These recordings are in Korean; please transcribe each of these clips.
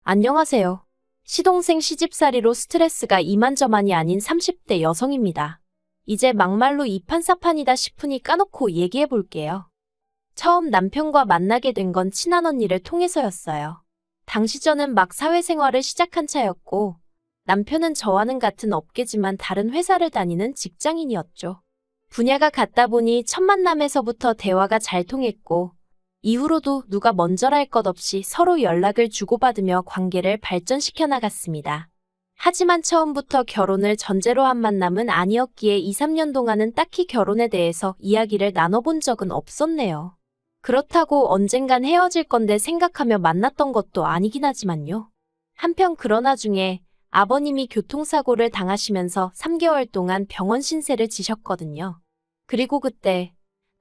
안녕하세요. 시동생 시집살이로 스트레스가 이만저만이 아닌 30대 여성입니다. 이제 막말로 이판사판이다 싶으니 까놓고 얘기해 볼게요. 처음 남편과 만나게 된 건 친한 언니를 통해서였어요. 당시 저는 막 사회생활을 시작한 차였고, 남편은 저와는 같은 업계지만 다른 회사를 다니는 직장인이었죠. 분야가 같다 보니 첫 만남에서부터 대화가 잘 통했고, 이후로도 누가 먼저랄 것 없이 서로 연락을 주고받으며 관계를 발전시켜 나갔습니다. 하지만 처음부터 결혼을 전제로 한 만남은 아니었기에 2, 3년 동안은 딱히 결혼에 대해서 이야기를 나눠본 적은 없었네요. 그렇다고 언젠간 헤어질 건데 생각하며 만났던 것도 아니긴 하지만요. 한편 그런 와중에 아버님이 교통사고를 당하시면서 3개월 동안 병원 신세를 지셨거든요. 그리고 그때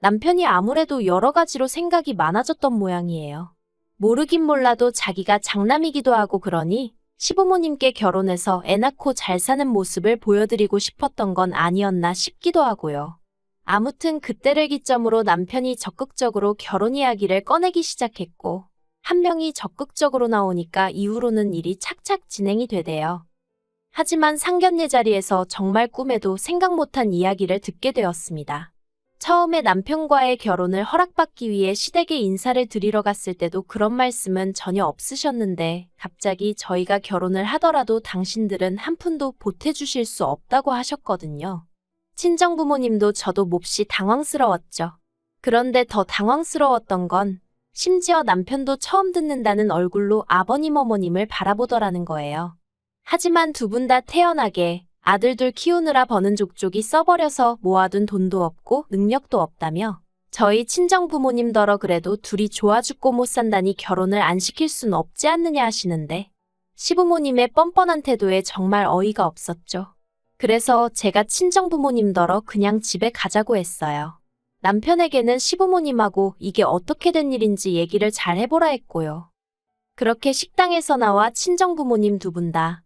남편이 아무래도 여러 가지로 생각이 많아졌던 모양이에요. 모르긴 몰라도 자기가 장남이기도 하고 그러니 시부모님께 결혼해서 애 낳고 잘 사는 모습을 보여드리고 싶었던 건 아니었나 싶기도 하고요. 아무튼 그때를 기점으로 남편이 적극적으로 결혼 이야기를 꺼내기 시작했고, 한 명이 적극적으로 나오니까 이후로는 일이 착착 진행이 되대요. 하지만 상견례 자리에서 정말 꿈에도 생각 못한 이야기를 듣게 되었습니다. 처음에 남편과의 결혼을 허락받기 위해 시댁에 인사를 드리러 갔을 때도 그런 말씀은 전혀 없으셨는데 갑자기 저희가 결혼을 하더라도 당신들은 한 푼도 보태주실 수 없다고 하셨거든요. 친정부모님도 저도 몹시 당황스러웠죠. 그런데 더 당황스러웠던 건 심지어 남편도 처음 듣는다는 얼굴로 아버님 어머님을 바라보더라는 거예요. 하지만 두 분 다 태연하게 아들둘 키우느라 버는 족족이 써버려서 모아둔 돈도 없고 능력도 없다며 저희 친정부모님더러 그래도 둘이 좋아 죽고 못 산다니 결혼을 안 시킬 순 없지 않느냐 하시는데 시부모님의 뻔뻔한 태도에 정말 어이가 없었죠. 그래서 제가 친정부모님더러 그냥 집에 가자고 했어요. 남편에게는 시부모님하고 이게 어떻게 된 일인지 얘기를 잘 해보라 했고요. 그렇게 식당에서 나와 친정부모님 두 분 다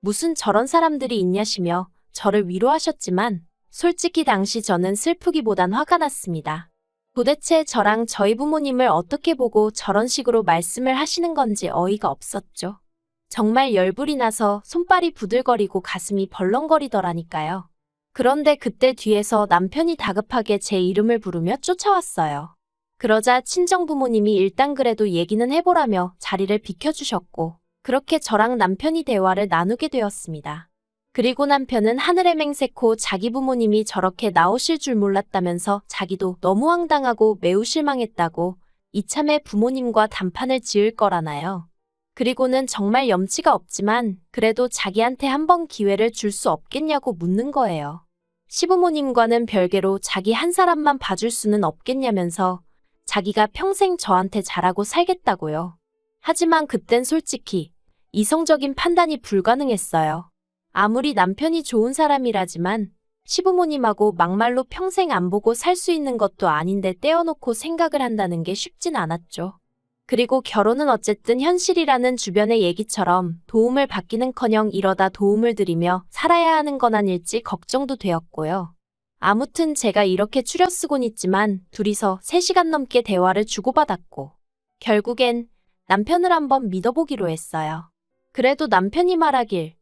무슨 저런 사람들이 있냐시며 저를 위로하셨지만 솔직히 당시 저는 슬프기보단 화가 났습니다. 도대체 저랑 저희 부모님을 어떻게 보고 저런 식으로 말씀을 하시는 건지 어이가 없었죠. 정말 열불이 나서 손발이 부들거리고 가슴이 벌렁거리더라니까요. 그런데 그때 뒤에서 남편이 다급하게 제 이름을 부르며 쫓아왔어요. 그러자 친정부모님이 일단 그래도 얘기는 해보라며 자리를 비켜주셨고 그렇게 저랑 남편이 대화를 나누게 되었습니다. 그리고 남편은 하늘의 맹세코 자기 부모님이 저렇게 나오실 줄 몰랐다면서 자기도 너무 황당하고 매우 실망했다고 이참에 부모님과 단판을 지을 거라나요. 그리고는 정말 염치가 없지만 그래도 자기한테 한 번 기회를 줄 수 없겠냐고 묻는 거예요. 시부모님과는 별개로 자기 한 사람만 봐줄 수는 없겠냐면서 자기가 평생 저한테 잘하고 살겠다고요. 하지만 그땐 솔직히 이성적인 판단이 불가능했어요. 아무리 남편이 좋은 사람이라지만 시부모님하고 막말로 평생 안 보고 살 수 있는 것도 아닌데 떼어놓고 생각을 한다는 게 쉽진 않았죠. 그리고 결혼은 어쨌든 현실이라는 주변의 얘기처럼 도움을 받기는커녕 이러다 도움을 드리며 살아야 하는 건 아닐지 걱정도 되었고요. 아무튼 제가 이렇게 추려쓰곤 있지만 둘이서 3시간 넘게 대화를 주고받았고 결국엔 남편을 한번 믿어보기로 했어요. 그래도 남편이 말하길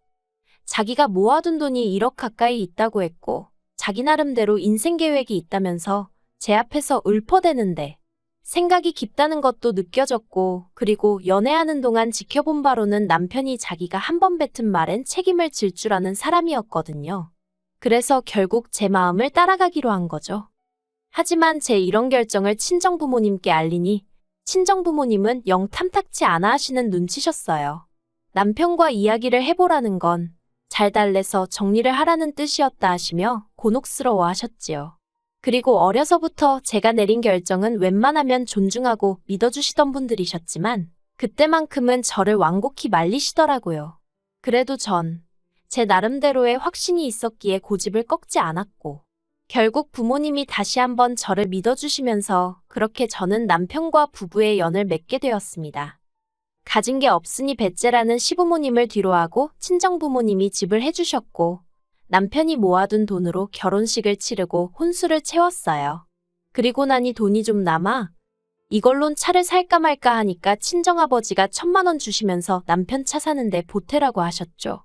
자기가 모아둔 돈이 1억 가까이 있다고 했고 자기 나름대로 인생 계획이 있다면서 제 앞에서 읊어대는데 생각이 깊다는 것도 느껴졌고 그리고 연애하는 동안 지켜본 바로는 남편이 자기가 한 번 뱉은 말엔 책임을 질 줄 아는 사람이었거든요. 그래서 결국 제 마음을 따라가기로 한 거죠. 하지만 제 이런 결정을 친정부모님께 알리니 친정부모님은 영 탐탁치 않아 하시는 눈치셨어요. 남편과 이야기를 해보라는 건 잘 달래서 정리를 하라는 뜻이었다 하시며 곤혹스러워 하셨지요. 그리고 어려서부터 제가 내린 결정은 웬만하면 존중하고 믿어주시던 분들이셨지만 그때만큼은 저를 완곡히 말리시더라고요. 그래도 전 제 나름대로의 확신이 있었기에 고집을 꺾지 않았고 결국 부모님이 다시 한번 저를 믿어주시면서 그렇게 저는 남편과 부부의 연을 맺게 되었습니다. 가진 게 없으니 배째라는 시부모님을 뒤로하고 친정부모님이 집을 해주셨고 남편이 모아둔 돈으로 결혼식을 치르고 혼수를 채웠어요. 그리고 나니 돈이 좀 남아 이걸론 차를 살까 말까 하니까 친정아버지가 1,000만 원 주시면서 남편 차 사는데 보태라고 하셨죠.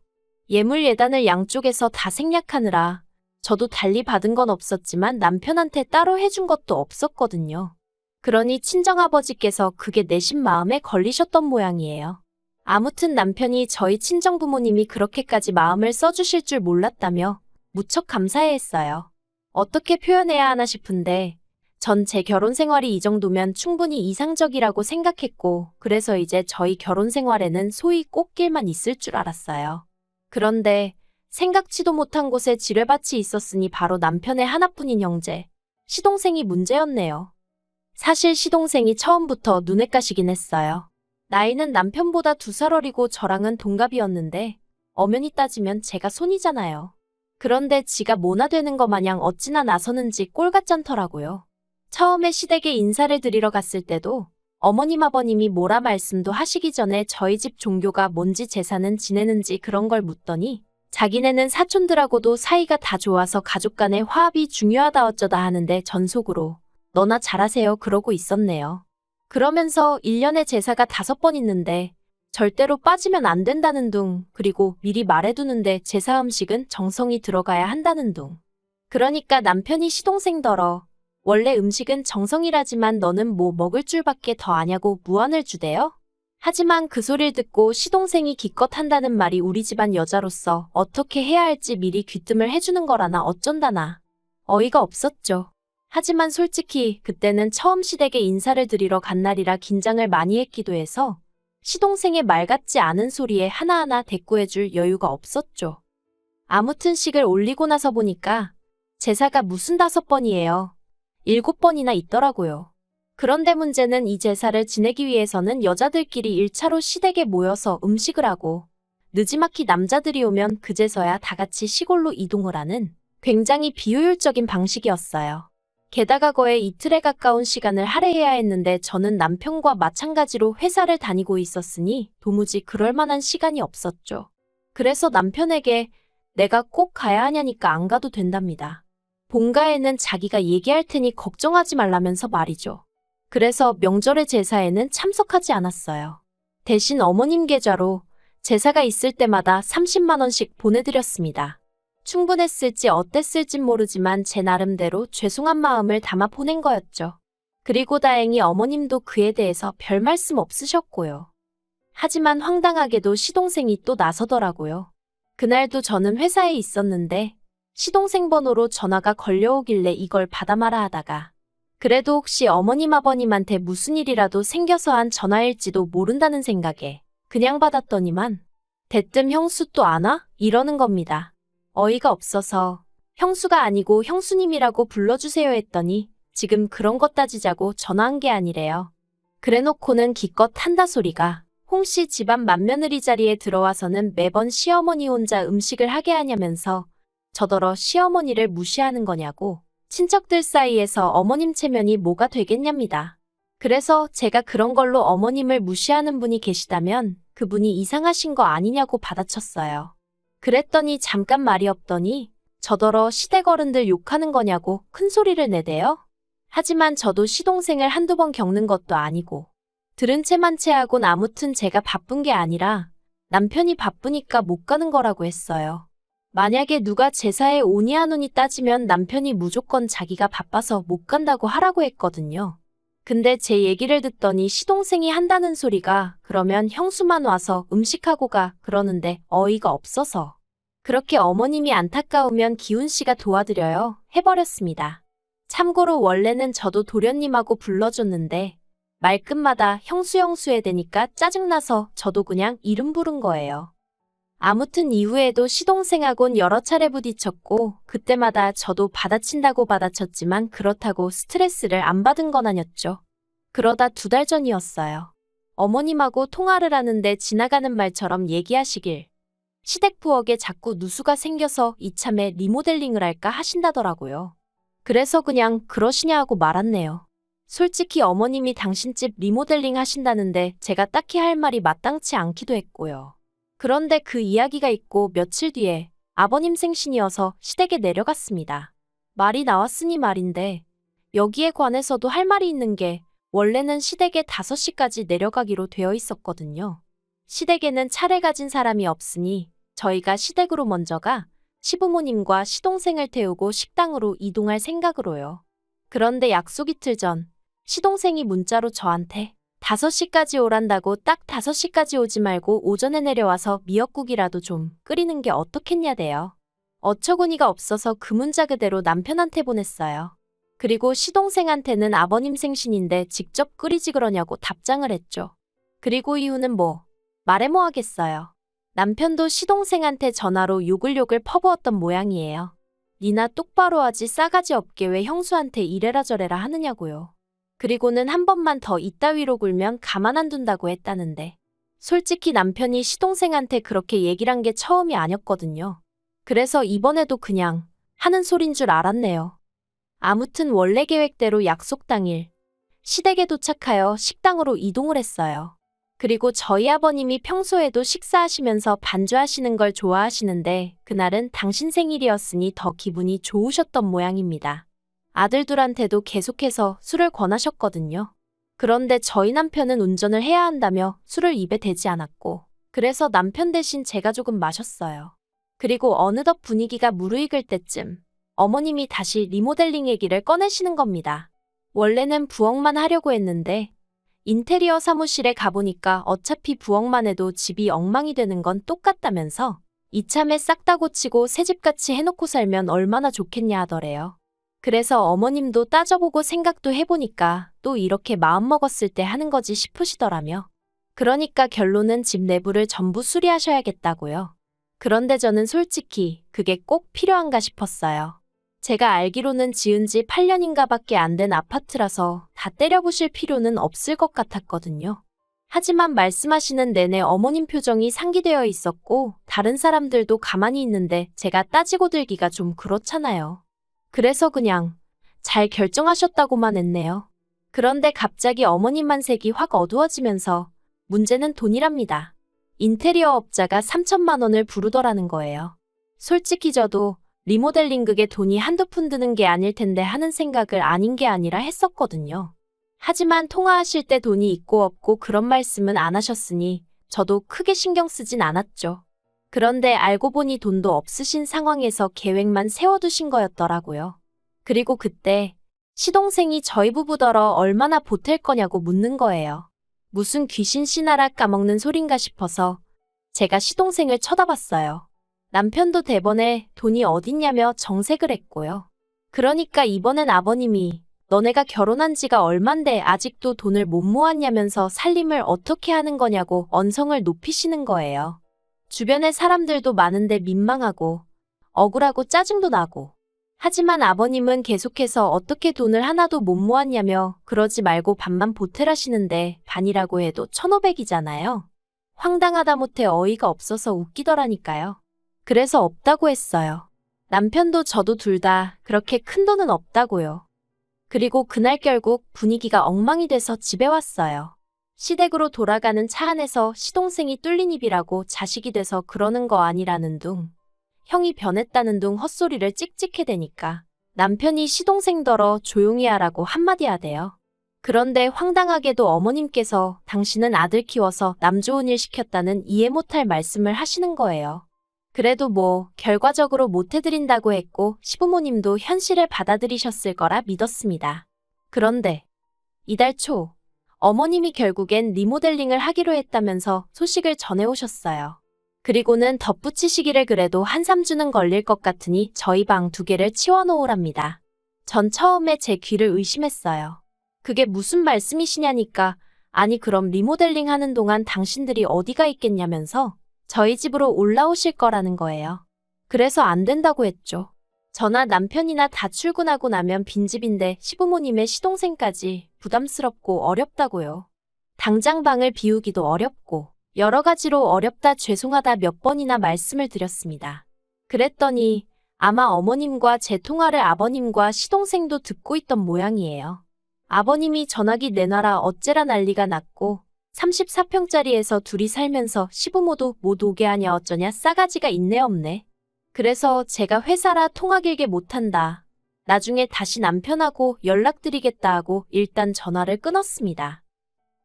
예물 예단을 양쪽에서 다 생략하느라 저도 달리 받은 건 없었지만 남편한테 따로 해준 것도 없었거든요. 그러니 친정아버지께서 그게 내심 마음에 걸리셨던 모양이에요. 아무튼 남편이 저희 친정부모님이 그렇게까지 마음을 써주실 줄 몰랐다며 무척 감사해했어요. 어떻게 표현해야 하나 싶은데 전 제 결혼 생활이 이 정도면 충분히 이상적이라고 생각했고 그래서 이제 저희 결혼 생활에는 소위 꽃길만 있을 줄 알았어요. 그런데 생각지도 못한 곳에 지뢰밭이 있었으니 바로 남편의 하나뿐인 형제, 시동생이 문제였네요. 사실 시동생이 처음부터 눈에 까시긴 했어요. 나이는 남편보다 2살 어리고 저랑은 동갑이었는데 엄연히 따지면 제가 손이잖아요. 그런데 지가 모나 되는 거 마냥 어찌나 나서는지 꼴같잖더라고요. 처음에 시댁에 인사를 드리러 갔을 때도 어머님 아버님이 뭐라 말씀도 하시기 전에 저희 집 종교가 뭔지 제사는 지내는지 그런 걸 묻더니 자기네는 사촌들하고도 사이가 다 좋아서 가족 간의 화합이 중요하다 어쩌다 하는데 전 속으로 너나 잘하세요 그러고 있었네요. 그러면서 1년에 제사가 5번 있는데 절대로 빠지면 안 된다는 둥, 그리고 미리 말해두는데 제사 음식은 정성이 들어가야 한다는 둥. 그러니까 남편이 시동생더러 원래 음식은 정성이라지만 너는 뭐 먹을 줄밖에 더 아냐고 무안을 주대요? 하지만 그 소리를 듣고 시동생이 기껏 한다는 말이 우리 집안 여자로서 어떻게 해야 할지 미리 귀뜸을 해주는 거라나 어쩐다나. 어이가 없었죠. 하지만 솔직히 그때는 처음 시댁에 인사를 드리러 간 날이라 긴장을 많이 했기도 해서 시동생의 말 같지 않은 소리에 하나하나 대꾸해줄 여유가 없었죠. 아무튼 식을 올리고 나서 보니까 제사가 무슨 5번이에요. 7번이나 있더라고요. 그런데 문제는 이 제사를 지내기 위해서는 여자들끼리 1차로 시댁에 모여서 음식을 하고 느지막이 남자들이 오면 그제서야 다 같이 시골로 이동을 하는 굉장히 비효율적인 방식이었어요. 게다가 거의 이틀에 가까운 시간을 할애해야 했는데 저는 남편과 마찬가지로 회사를 다니고 있었으니 도무지 그럴 만한 시간이 없었죠. 그래서 남편에게 내가 꼭 가야 하냐니까 안 가도 된답니다. 본가에는 자기가 얘기할 테니 걱정하지 말라면서 말이죠. 그래서 명절의 제사에는 참석하지 않았어요. 대신 어머님 계좌로 제사가 있을 때마다 30만 원씩 보내드렸습니다. 충분했을지 어땠을진 모르지만 제 나름대로 죄송한 마음을 담아 보낸 거였죠. 그리고 다행히 어머님도 그에 대해서 별 말씀 없으셨고요. 하지만 황당하게도 시동생이 또 나서더라고요. 그날도 저는 회사에 있었는데 시동생 번호로 전화가 걸려오길래 이걸 받아마라 하다가 그래도 혹시 어머님 아버님한테 무슨 일이라도 생겨서 한 전화일지도 모른다는 생각에 그냥 받았더니만 대뜸 형수 또 안 와? 이러는 겁니다. 어이가 없어서 형수가 아니고 형수님이라고 불러주세요 했더니 지금 그런 것 따지자고 전화한 게 아니래요. 그래놓고는 기껏 한다 소리가 홍씨 집안 맏며느리 자리에 들어와서는 매번 시어머니 혼자 음식을 하게 하냐면서 저더러 시어머니를 무시하는 거냐고 친척들 사이에서 어머님 체면이 뭐가 되겠냐입니다. 그래서 제가 그런 걸로 어머님을 무시하는 분이 계시다면 그분이 이상하신 거 아니냐고 받아쳤어요. 그랬더니 잠깐 말이 없더니 저더러 시댁 어른들 욕하는 거냐고 큰 소리를 내대요. 하지만 저도 시동생을 한두 번 겪는 것도 아니고 들은 채만 채하곤 아무튼 제가 바쁜 게 아니라 남편이 바쁘니까 못 가는 거라고 했어요. 만약에 누가 제사에 오니 안 오니 따지면 남편이 무조건 자기가 바빠서 못 간다고 하라고 했거든요. 근데 제 얘기를 듣더니 시동생이 한다는 소리가 그러면 형수만 와서 음식하고 가 그러는데 어이가 없어서 그렇게 어머님이 안타까우면 기훈 씨가 도와드려요 해버렸습니다. 참고로 원래는 저도 도련님하고 불러줬는데 말끝마다 형수 해대니까 짜증나서 저도 그냥 이름 부른 거예요. 아무튼 이후에도 시동생하곤 여러 차례 부딪혔고 그때마다 저도 받아친다고 받아쳤지만 그렇다고 스트레스를 안 받은 건 아니었죠. 그러다 2달 전이었어요. 어머님하고 통화를 하는데 지나가는 말처럼 얘기하시길 시댁 부엌에 자꾸 누수가 생겨서 이참에 리모델링을 할까 하신다더라고요. 그래서 그냥 그러시냐 하고 말았네요. 솔직히 어머님이 당신 집 리모델링 하신다는데 제가 딱히 할 말이 마땅치 않기도 했고요. 그런데 그 이야기가 있고 며칠 뒤에 아버님 생신이어서 시댁에 내려갔습니다. 말이 나왔으니 말인데 여기에 관해서도 할 말이 있는 게 원래는 시댁에 5시까지 내려가기로 되어 있었거든요. 시댁에는 차를 가진 사람이 없으니 저희가 시댁으로 먼저 가 시부모님과 시동생을 태우고 식당으로 이동할 생각으로요. 그런데 약속 이틀 전 시동생이 문자로 저한테 5시까지 오란다고 딱 5시까지 오지 말고 오전에 내려와서 미역국이라도 좀 끓이는 게 어떻겠냐대요. 어처구니가 없어서 그 문자 그대로 남편한테 보냈어요. 그리고 시동생한테는 아버님 생신인데 직접 끓이지 그러냐고 답장을 했죠. 그리고 이유는 뭐 말해 뭐 하겠어요. 남편도 시동생한테 전화로 욕을 퍼부었던 모양이에요. 니나 똑바로 하지 싸가지 없게 왜 형수한테 이래라 저래라 하느냐고요. 그리고는 한 번만 더 이따위로 굴면 가만 안 둔다고 했다는데 솔직히 남편이 시동생한테 그렇게 얘기를 한 게 처음이 아니었거든요. 그래서 이번에도 그냥 하는 소린 줄 알았네요. 아무튼 원래 계획대로 약속 당일 시댁에 도착하여 식당으로 이동을 했어요. 그리고 저희 아버님이 평소에도 식사하시면서 반주하시는 걸 좋아하시는데 그날은 당신 생일이었으니 더 기분이 좋으셨던 모양입니다. 아들들한테도 계속해서 술을 권하셨거든요. 그런데 저희 남편은 운전을 해야 한다며 술을 입에 대지 않았고 그래서 남편 대신 제가 조금 마셨어요. 그리고 어느덧 분위기가 무르익을 때쯤 어머님이 다시 리모델링 얘기를 꺼내시는 겁니다. 원래는 부엌만 하려고 했는데 인테리어 사무실에 가보니까 어차피 부엌만 해도 집이 엉망이 되는 건 똑같다면서 이참에 싹 다 고치고 새집같이 해놓고 살면 얼마나 좋겠냐 하더래요. 그래서 어머님도 따져보고 생각도 해보니까 또 이렇게 마음먹었을 때 하는 거지 싶으시더라며. 그러니까 결론은 집 내부를 전부 수리하셔야겠다고요. 그런데 저는 솔직히 그게 꼭 필요한가 싶었어요. 제가 알기로는 지은 지 8년인가 밖에 안 된 아파트라서 다 때려부실 필요는 없을 것 같았거든요. 하지만 말씀하시는 내내 어머님 표정이 상기되어 있었고 다른 사람들도 가만히 있는데 제가 따지고 들기가 좀 그렇잖아요. 그래서 그냥 잘 결정하셨다고만 했네요. 그런데 갑자기 어머님만 색이 확 어두워지면서 문제는 돈이랍니다. 인테리어 업자가 3천만 원을 부르더라는 거예요. 솔직히 저도 리모델링 그게 돈이 한두 푼 드는 게 아닐 텐데 하는 생각을 아닌 게 아니라 했었거든요. 하지만 통화하실 때 돈이 있고 없고 그런 말씀은 안 하셨으니 저도 크게 신경 쓰진 않았죠. 그런데 알고 보니 돈도 없으신 상황에서 계획만 세워두신 거였더라고요. 그리고 그때 시동생이 저희 부부더러 얼마나 보탤 거냐고 묻는 거예요. 무슨 귀신 씨나라 까먹는 소린가 싶어서 제가 시동생을 쳐다봤어요. 남편도 대번에 돈이 어딨냐며 정색을 했고요. 그러니까 이번엔 아버님이 너네가 결혼한 지가 얼만데 아직도 돈을 못 모았냐면서 살림을 어떻게 하는 거냐고 언성을 높이시는 거예요. 주변에 사람들도 많은데 민망하고 억울하고 짜증도 나고. 하지만 아버님은 계속해서 어떻게 돈을 하나도 못 모았냐며 그러지 말고 반만 보태라시는데 반이라고 해도 1,500이잖아요. 황당하다 못해 어이가 없어서 웃기더라니까요. 그래서 없다고 했어요. 남편도 저도 둘 다 그렇게 큰 돈은 없다고요. 그리고 그날 결국 분위기가 엉망이 돼서 집에 왔어요. 시댁으로 돌아가는 차 안에서 시동생이 뚫린 입이라고 자식이 돼서 그러는 거 아니라는 둥, 형이 변했다는 둥 헛소리를 찍찍해대니까 남편이 시동생더러 조용히 하라고 한마디 하대요. 그런데 황당하게도 어머님께서 당신은 아들 키워서 남 좋은 일 시켰다는 이해 못할 말씀을 하시는 거예요. 그래도 뭐 결과적으로 못해드린다고 했고 시부모님도 현실을 받아들이셨을 거라 믿었습니다. 그런데 이달 초 어머님이 결국엔 리모델링을 하기로 했다면서 소식을 전해오셨어요. 그리고는 덧붙이시기를 그래도 한 3주는 걸릴 것 같으니 저희 방 2개를 치워놓으랍니다. 전 처음에 제 귀를 의심했어요. 그게 무슨 말씀이시냐니까 아니 그럼 리모델링 하는 동안 당신들이 어디가 있겠냐면서 저희 집으로 올라오실 거라는 거예요. 그래서 안 된다고 했죠. 저나 남편이나 다 출근하고 나면 빈집인데 시부모님의 시동생까지 부담스럽고 어렵다고요. 당장 방을 비우기도 어렵고 여러 가지로 어렵다 죄송하다 몇 번이나 말씀을 드렸습니다. 그랬더니 아마 어머님과 제 통화를 아버님과 시동생도 듣고 있던 모양이에요. 아버님이 전화기 내놔라 어째라 난리가 났고 34평짜리에서 둘이 살면서 시부모도 못 오게 하냐 어쩌냐 싸가지가 있네 없네. 그래서 제가 회사라 통화 길게 못한다. 나중에 다시 남편하고 연락드리겠다 하고 일단 전화를 끊었습니다.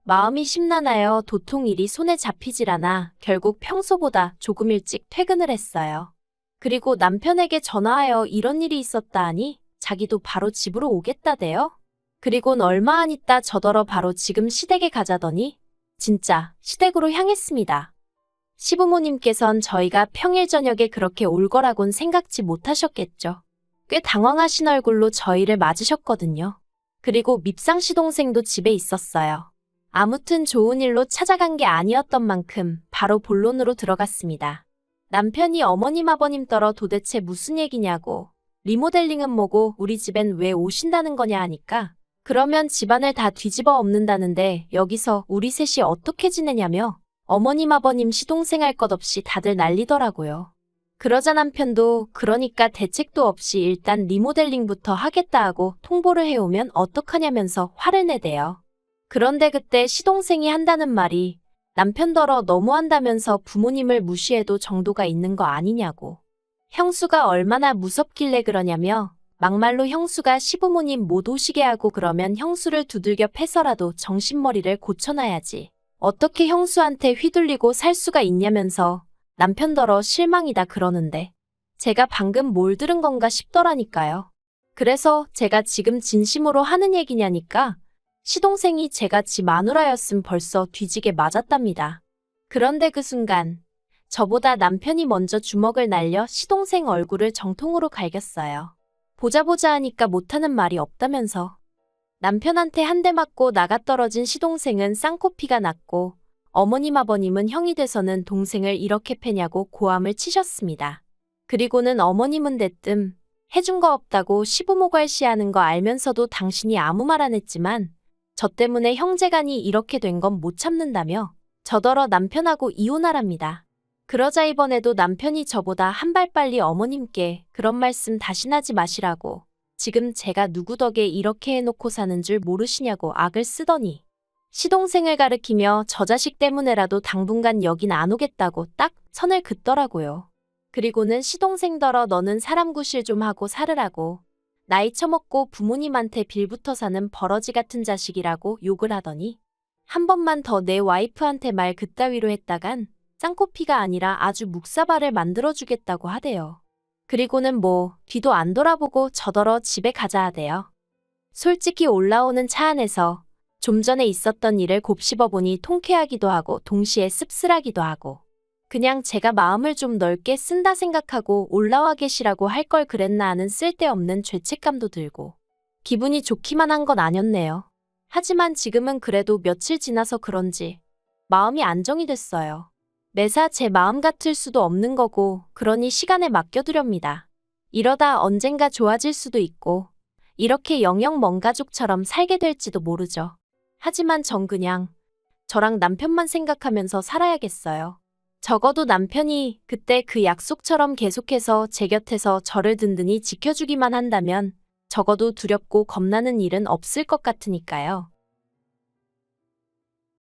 마음이 심란하여 도통 일이 손에 잡히질 않아 결국 평소보다 조금 일찍 퇴근을 했어요. 그리고 남편에게 전화하여 이런 일이 있었다 하니 자기도 바로 집으로 오겠다대요. 그리곤 얼마 안 있다 저더러 바로 지금 시댁에 가자더니 진짜 시댁으로 향했습니다. 시부모님께선 저희가 평일 저녁에 그렇게 올 거라곤 생각지 못하셨겠죠. 꽤 당황하신 얼굴로 저희를 맞으셨거든요. 그리고 밉상 시동생도 집에 있었어요. 아무튼 좋은 일로 찾아간 게 아니었던 만큼 바로 본론으로 들어갔습니다. 남편이 어머님 아버님 떨어 도대체 무슨 얘기냐고, 리모델링은 뭐고 우리 집엔 왜 오신다는 거냐 하니까 그러면 집안을 다 뒤집어 엎는다는데 여기서 우리 셋이 어떻게 지내냐며 어머님 아버님 시동생 할 것 없이 다들 난리더라고요. 그러자 남편도 그러니까 대책도 없이 일단 리모델링부터 하겠다 하고 통보를 해오면 어떡하냐면서 화를 내대요. 그런데 그때 시동생이 한다는 말이 남편더러 너무한다면서 부모님을 무시해도 정도가 있는 거 아니냐고. 형수가 얼마나 무섭길래 그러냐며 막말로 형수가 시부모님 못 오시게 하고 그러면 형수를 두들겨 패서라도 정신머리를 고쳐놔야지. 어떻게 형수한테 휘둘리고 살 수가 있냐면서 남편더러 실망이다 그러는데 제가 방금 뭘 들은 건가 싶더라니까요. 그래서 제가 지금 진심으로 하는 얘기냐니까 시동생이 제가 지 마누라였음 벌써 뒤지게 맞았답니다. 그런데 그 순간 저보다 남편이 먼저 주먹을 날려 시동생 얼굴을 정통으로 갈겼어요. 보자 하니까 못하는 말이 없다면서. 남편한테 한 대 맞고 나가떨어진 시동생은 쌍코피가 났고 어머님 아버님은 형이 돼서는 동생을 이렇게 패냐고 고함을 치셨습니다. 그리고는 어머님은 대뜸 해준 거 없다고 시부모 괄시하는 거 알면서도 당신이 아무 말 안 했지만 저 때문에 형제간이 이렇게 된 건 못 참는다며 저더러 남편하고 이혼하랍니다. 그러자 이번에도 남편이 저보다 한 발 빨리 어머님께 그런 말씀 다신 하지 마시라고 지금 제가 누구 덕에 이렇게 해놓고 사는 줄 모르시냐고 악을 쓰더니 시동생을 가리키며 저 자식 때문에라도 당분간 여긴 안 오겠다고 딱 선을 긋더라고요. 그리고는 시동생더러 너는 사람 구실 좀 하고 살으라고 나이 처먹고 부모님한테 빌붙어 사는 버러지 같은 자식이라고 욕을 하더니 한 번만 더 내 와이프한테 말 그따위로 했다간 쌍코피가 아니라 아주 묵사발을 만들어주겠다고 하대요. 그리고는 뭐 뒤도 안 돌아보고 저더러 집에 가자 하대요. 솔직히 올라오는 차 안에서 좀 전에 있었던 일을 곱씹어보니 통쾌하기도 하고 동시에 씁쓸하기도 하고 그냥 제가 마음을 좀 넓게 쓴다 생각하고 올라와 계시라고 할 걸 그랬나 하는 쓸데없는 죄책감도 들고 기분이 좋기만 한 건 아니었네요. 하지만 지금은 그래도 며칠 지나서 그런지 마음이 안정이 됐어요. 매사 제 마음 같을 수도 없는 거고 그러니 시간에 맡겨두렵니다. 이러다 언젠가 좋아질 수도 있고 이렇게 영영 먼 가족처럼 살게 될지도 모르죠. 하지만 전 그냥 저랑 남편만 생각하면서 살아야겠어요. 적어도 남편이 그때 그 약속처럼 계속해서 제 곁에서 저를 든든히 지켜주기만 한다면 적어도 두렵고 겁나는 일은 없을 것 같으니까요.